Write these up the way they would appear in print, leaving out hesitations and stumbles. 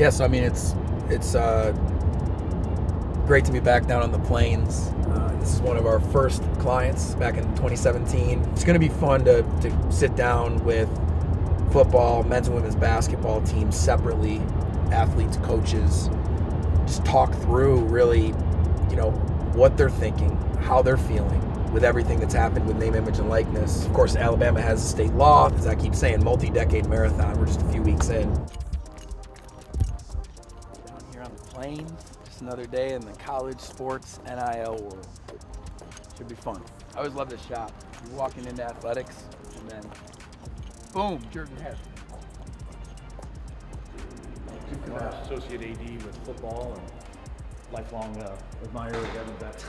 Yeah, so I mean, it's great to be back down on the plains. This is one of our first clients back in 2017. It's going to be fun to sit down with football, men's and women's basketball teams separately, athletes, coaches, just talk through really, what they're thinking, how they're feeling with everything that's happened with name, image, and likeness. Of course, Alabama has a state law, as I keep saying, multi-decade marathon. We're just a few weeks in. Down here on the plains, just another day in the college sports NIL world. Should be fun. I always love this shot. You're walking into athletics, and then boom, jerk your head. Jim Cavale, Associate AD with football and lifelong admirer of Evan Beck.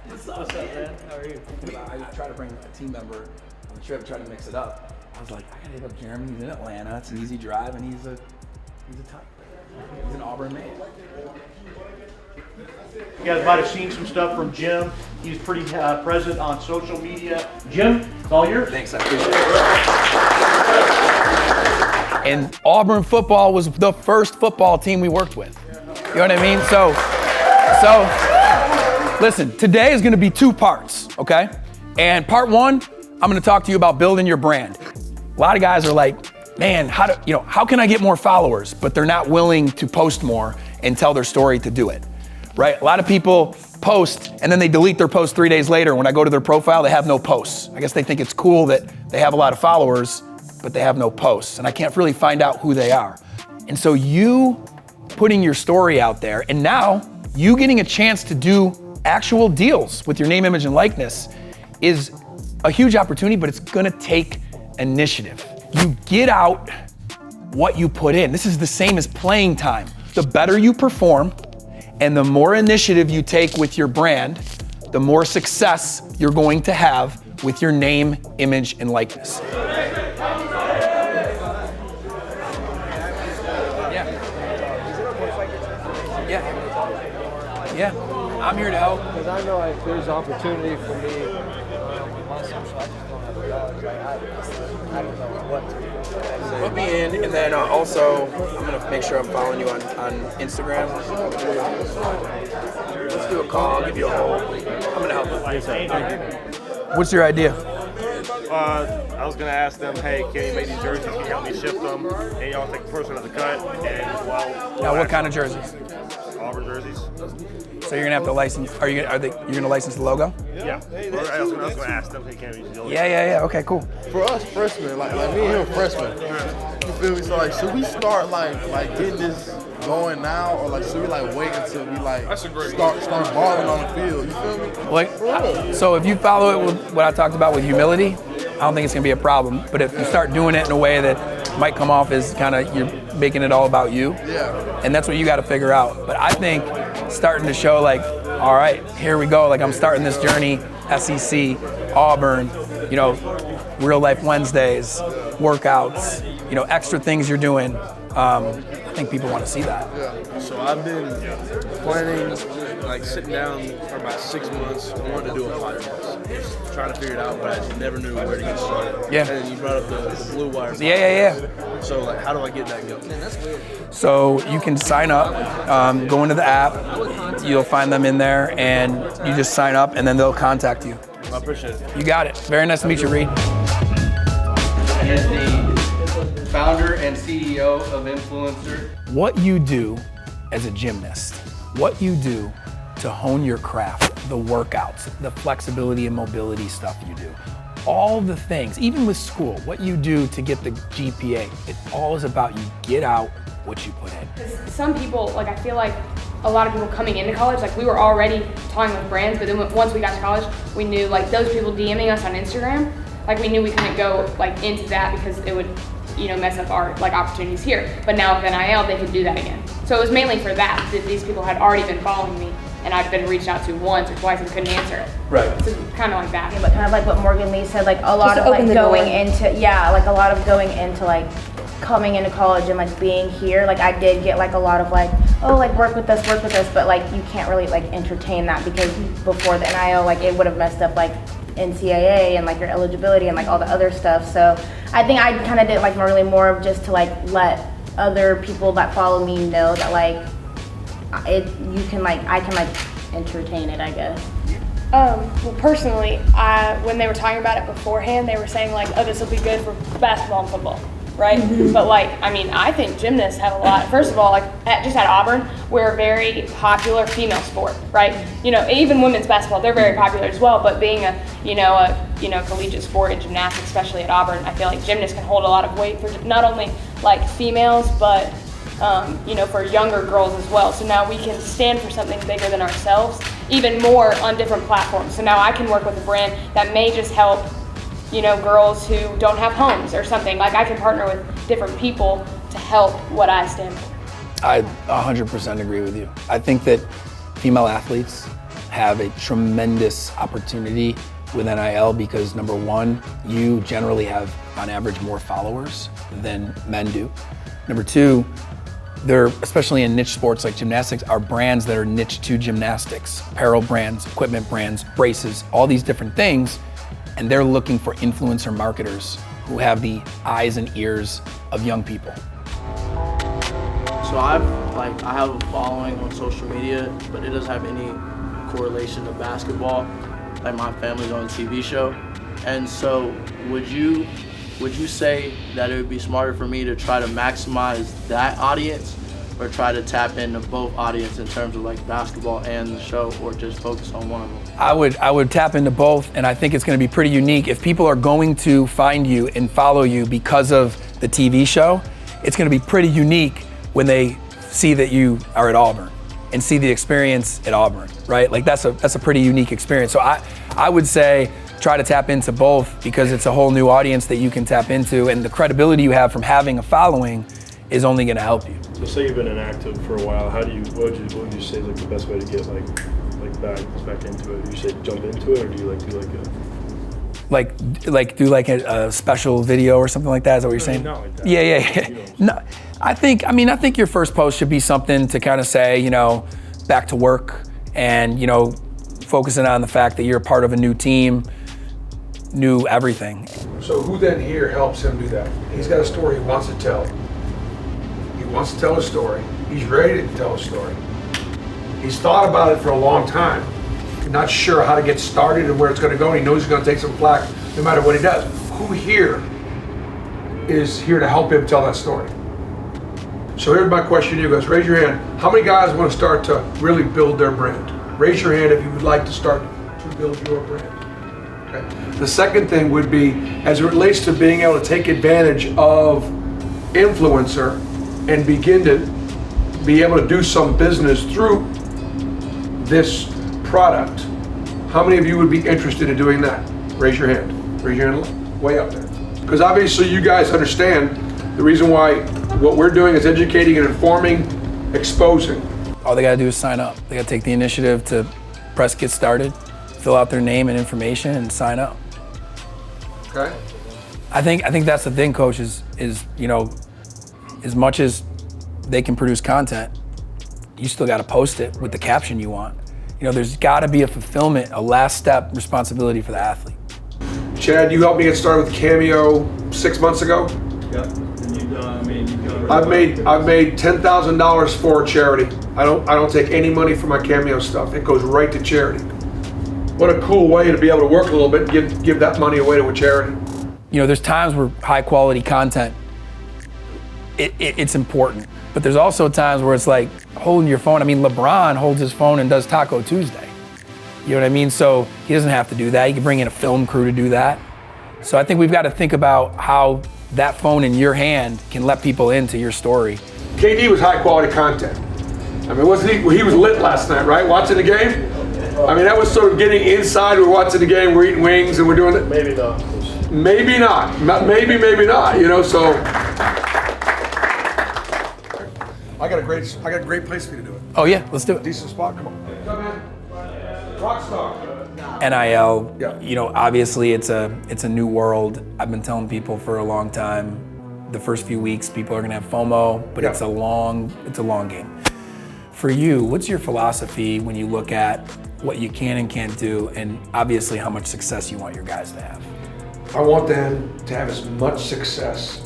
What's up, man? How are you? I try to bring a team member on the trip, try to mix it up. I was like, I gotta hit up Jeremy. He's in Atlanta. It's an easy drive, and he's a type. He's an Auburn man. You guys might have seen some stuff from Jim. He's pretty present on social media. Jim, it's all yours. Thanks, I appreciate it. And Auburn football was the first football team we worked with. You know what I mean? So listen, today is gonna be 2 parts, okay? And part 1, I'm gonna talk to you about building your brand. A lot of guys are like, man, how can I get more followers? But they're not willing to post more and tell their story to do it, right? A lot of people post and then they delete their post 3 days later. When I go to their profile, they have no posts. I guess they think it's cool that they have a lot of followers, but they have no posts. And I can't really find out who they are. And so you putting your story out there, and now you getting a chance to do actual deals with your name, image, and likeness is a huge opportunity, but it's gonna take initiative. You get out what you put in. This is the same as playing time. The better you perform and the more initiative you take with your brand, the more success you're going to have with your name, image, and likeness. Yeah, I'm here to help. Because I know there's opportunity for me with myself, so I just don't have a dog. I don't know what to do. Put me in, and then also, I'm going to make sure I'm following you on Instagram. Let's do a call, I'll give you a hold. I'm going to help you. What's your idea? I was gonna ask them, hey, can you make these jerseys? Can you help me ship them? And y'all take the person of the cut. And now, what kind of jerseys? Auburn jerseys. So you're gonna have to license. You're gonna license the logo? Yeah. I was gonna ask them, hey, can we use the logo? Yeah. Okay, cool. For us freshmen, like me and him freshmen, you feel me? So like, should we start like getting this going now, or like should we like wait until we like start balling on the field? You feel me? So if you follow it with what I talked about with humility, I don't think it's gonna be a problem. But if you start doing it in a way that might come off as kind of you're making it all about you, and that's what you got to figure out. But I think starting to show like, all right, here we go. Like I'm starting this journey, SEC, Auburn, real life Wednesdays, workouts, extra things you're doing. I think people want to see that. Yeah. So I've been planning, like sitting down for about 6 months, wanting to do a podcast. Just trying to figure it out, but I just never knew where to get started. Yeah. And you brought up the Blue Wire. Yeah. So like, how do I get that going? Man, that's weird. So you can sign up, go into the app, you'll find them in there, and you just sign up, and then they'll contact you. I appreciate it. You got it. Very nice to meet you, Reed. He is the founder and CEO of Influencer. What you do as a gymnast, what you do to hone your craft, the workouts, the flexibility and mobility stuff you do, all the things, even with school, what you do to get the GPA, it all is about you get out what you put in. Some people, I feel like a lot of people coming into college, we were already talking with brands, but then once we got to college, we knew those people DMing us on Instagram, we knew we couldn't go into that because it would mess up our opportunities here. But now with NIL, they could do that again. So it was mainly for that these people had already been following me, and I've been reached out to once or twice and couldn't answer it. Right. So kind of like that. Yeah, but kind of like what Morgan Lee said, a lot of going into, a lot of going into coming into college and being here. I did get a lot of work with us, but you can't really entertain that because before the NIL, it would have messed up NCAA and your eligibility and all the other stuff. So I think I kind of did really more of just to let other people that follow me know that like I can entertain it, I guess. Well, personally, when they were talking about it beforehand, they were saying like, oh, this will be good for basketball and football, right? But like, I mean, I think gymnasts have a lot. First of all, like just at Auburn, we're a very popular female sport, right? You know, even women's basketball, they're very popular as well. But being a collegiate sport in gymnastics, especially at Auburn, I feel like gymnasts can hold a lot of weight for not only like females, but for younger girls as well. So now we can stand for something bigger than ourselves, even more on different platforms. So now I can work with a brand that may just help, girls who don't have homes or something. Like I can partner with different people to help what I stand for. I 100% agree with you. I think that female athletes have a tremendous opportunity with NIL because number one, you generally have on average more followers than men do. Number two, there, especially in niche sports like gymnastics, are brands that are niche to gymnastics, apparel brands, equipment brands, braces, all these different things, and they're looking for influencer marketers who have the eyes and ears of young people. So I have a following on social media, but it doesn't have any correlation to basketball. Like my family's on a TV show, and so would you say that it would be smarter for me to try to maximize that audience or try to tap into both audience in terms of like basketball and the show, or just focus on one of them? I would tap into both, and I think it's going to be pretty unique. If people are going to find you and follow you because of the TV show, it's going to be pretty unique when they see that you are at Auburn and see the experience at Auburn, right? Like that's a pretty unique experience. So I would say try to tap into both because it's a whole new audience that you can tap into, and the credibility you have from having a following is only going to help you. So say you've been inactive for a while. What would you say is like the best way to get back into it? Do you say jump into it, or do you do a special video or something like that? Is that what you're saying? Not like that. Yeah. No, I think your first post should be something to kind of say, back to work, and focusing on the fact that you're a part of a new team, new everything. So who then here helps him do that? He's got a story he wants to tell. He wants to tell a story. He's ready to tell a story. He's thought about it for a long time. Not sure how to get started and where it's going to go. And he knows he's going to take some flack no matter what he does. Who here is here to help him tell that story? So here's my question to you guys. Raise your hand. How many guys want to start to really build their brand? Raise your hand if you would like to start to build your brand. Okay. The second thing would be, as it relates to being able to take advantage of influencer and begin to be able to do some business through this product. How many of you would be interested in doing that? Raise your hand. Raise your hand way up there. Because obviously you guys understand the reason why what we're doing is educating and informing, exposing. All they gotta do is sign up. They gotta take the initiative to press get started, fill out their name and information, and sign up. Okay. I think that's the thing, Coach, is as much as they can produce content, you still gotta post it with the caption you want. There's gotta be a fulfillment, a last step responsibility for the athlete. Chad, you helped me get started with Cameo 6 months ago. Yep. And you've done I've made $10,000 for charity. I don't take any money from my Cameo stuff. It goes right to charity. What a cool way to be able to work a little bit and give that money away to a charity. There's times where high quality content, it's important. But there's also times where it's like holding your phone. I mean, LeBron holds his phone and does Taco Tuesday. You know what I mean? So he doesn't have to do that. He can bring in a film crew to do that. So I think we've got to think about how that phone in your hand can let people into your story. KD was high quality content. I mean, wasn't he? He was lit last night, right? Watching the game? I mean, that was sort of getting inside. We're watching the game, we're eating wings, and we're doing it. Maybe not. Maybe not. Maybe not, so. I got a great place for you to do it. Oh yeah, let's do it. Decent spot, come on. Come in. Rockstar. NIL, obviously it's a new world. I've been telling people for a long time, the first few weeks people are gonna have FOMO, but it's a long game. For you, what's your philosophy when you look at what you can and can't do, and obviously how much success you want your guys to have? I want them to have as much success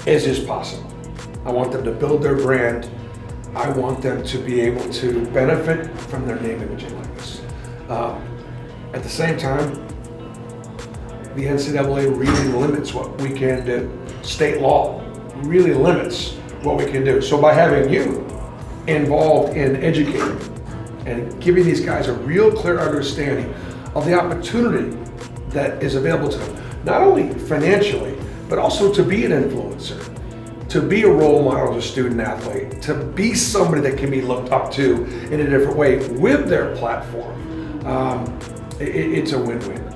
as is possible. I want them to build their brand. I want them to be able to benefit from their name, image, and likeness. At the same time, the NCAA really limits what we can do. State law really limits what we can do. So by having you involved in educating and giving these guys a real clear understanding of the opportunity that is available to them, not only financially, but also to be an influencer, to be a role model as a student athlete, to be somebody that can be looked up to in a different way with their platform. It's a win-win.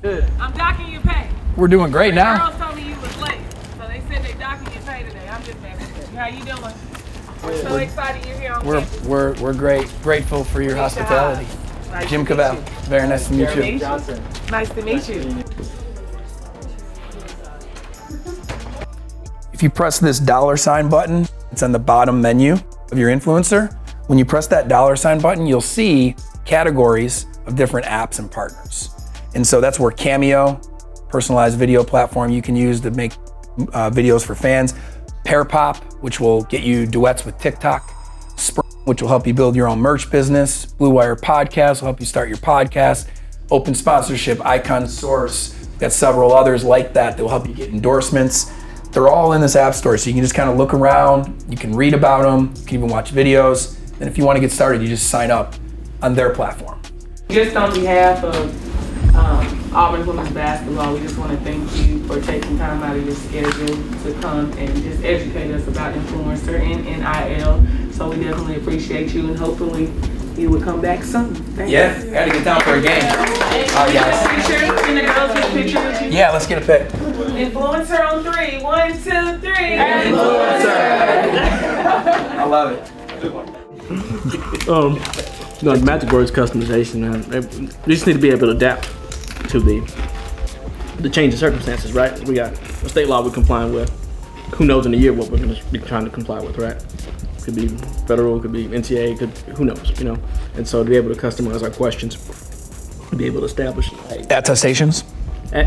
Good. I'm docking your pay. We're doing great now. Girls told me you was late, so they said they docking your pay today. I'm just messing with you. How you doing? I'm so excited you're here on campus. We're great, grateful for your hospitality. Nice Jim to meet Cavale, you. very nice to meet you. Johnson. Nice to meet you. If you press this $ button, it's on the bottom menu of your influencer. When you press that $ button, you'll see categories of different apps and partners. And so that's where Cameo, personalized video platform you can use to make videos for fans. Pair Pop, which will get you duets with TikTok. Spring, which will help you build your own merch business. Blue Wire Podcast will help you start your podcast. Open Sponsorship, Icon Source. Got several others like that will help you get endorsements. They're all in this app store, so you can just kind of look around, you can read about them, you can even watch videos. And if you want to get started, you just sign up on their platform. Just on behalf of Auburn Women's Basketball, we just want to thank you for taking time out of your schedule to come and just educate us about influencer and NIL. So we definitely appreciate you, and hopefully you will come back soon. Thank you. Yeah, gotta get down for a game. All right, guys. Picture, can the girls get a picture with you? Yeah, let's get a pic. Influencer on 3. 1, 2, 3. Influencer. I love it. No, the magic word is customization, man. We just need to be able to adapt to the changing circumstances, right? We got a state law we're complying with. Who knows in a year what we're going to be trying to comply with, right? Could be federal, could be NCAA, who knows, you know? And so to be able to customize our questions, to be able to establish. Attestations?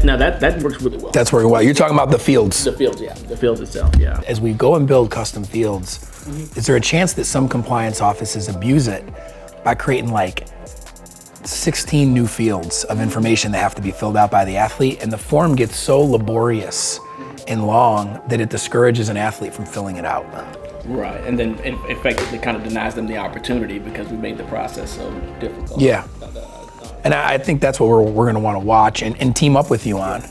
Now that works really well. That's working well. You're talking about the fields. The fields, yeah. The fields itself, yeah. As we go and build custom fields, is there a chance that some compliance offices abuse it by creating like 16 new fields of information that have to be filled out by the athlete, and the form gets so laborious and long that it discourages an athlete from filling it out? Right, and then it effectively kind of denies them the opportunity because we made the process so difficult. Yeah, and I think that's what we're gonna wanna watch and team up with you on.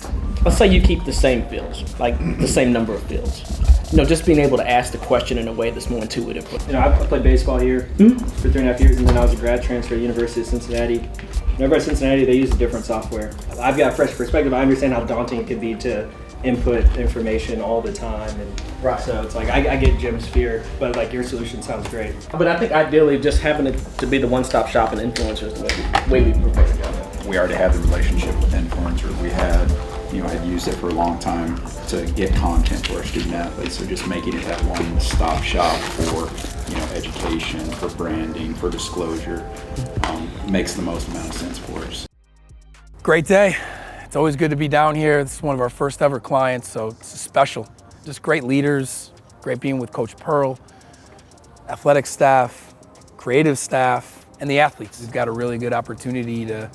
Let's say you keep the same fields, like the same number of fields. You know, just being able to ask the question in a way that's more intuitive. You know, I played baseball here for 3.5 years, and then I was a grad transfer at University of Cincinnati. Whenever at Cincinnati, they use a different software. I've got a fresh perspective. I understand how daunting it could be to input information all the time, and so it's like I get Jim's fear, but like your solution sounds great. But I think ideally, just having it to be the one-stop shop and influencers the way we prefer to go. We already had the relationship with influencers. We had used it for a long time to get content to our student athletes. So just making it that one-stop shop for education, for branding, for disclosure, makes the most amount of sense for us. Great day. It's always good to be down here. This is one of our first ever clients, so it's special. Just great leaders, great being with Coach Pearl, athletic staff, creative staff, and the athletes. We've got a really good opportunity to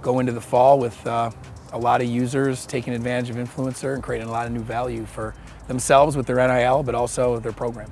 go into the fall with a lot of users taking advantage of influencer and creating a lot of new value for themselves with their NIL, but also their program.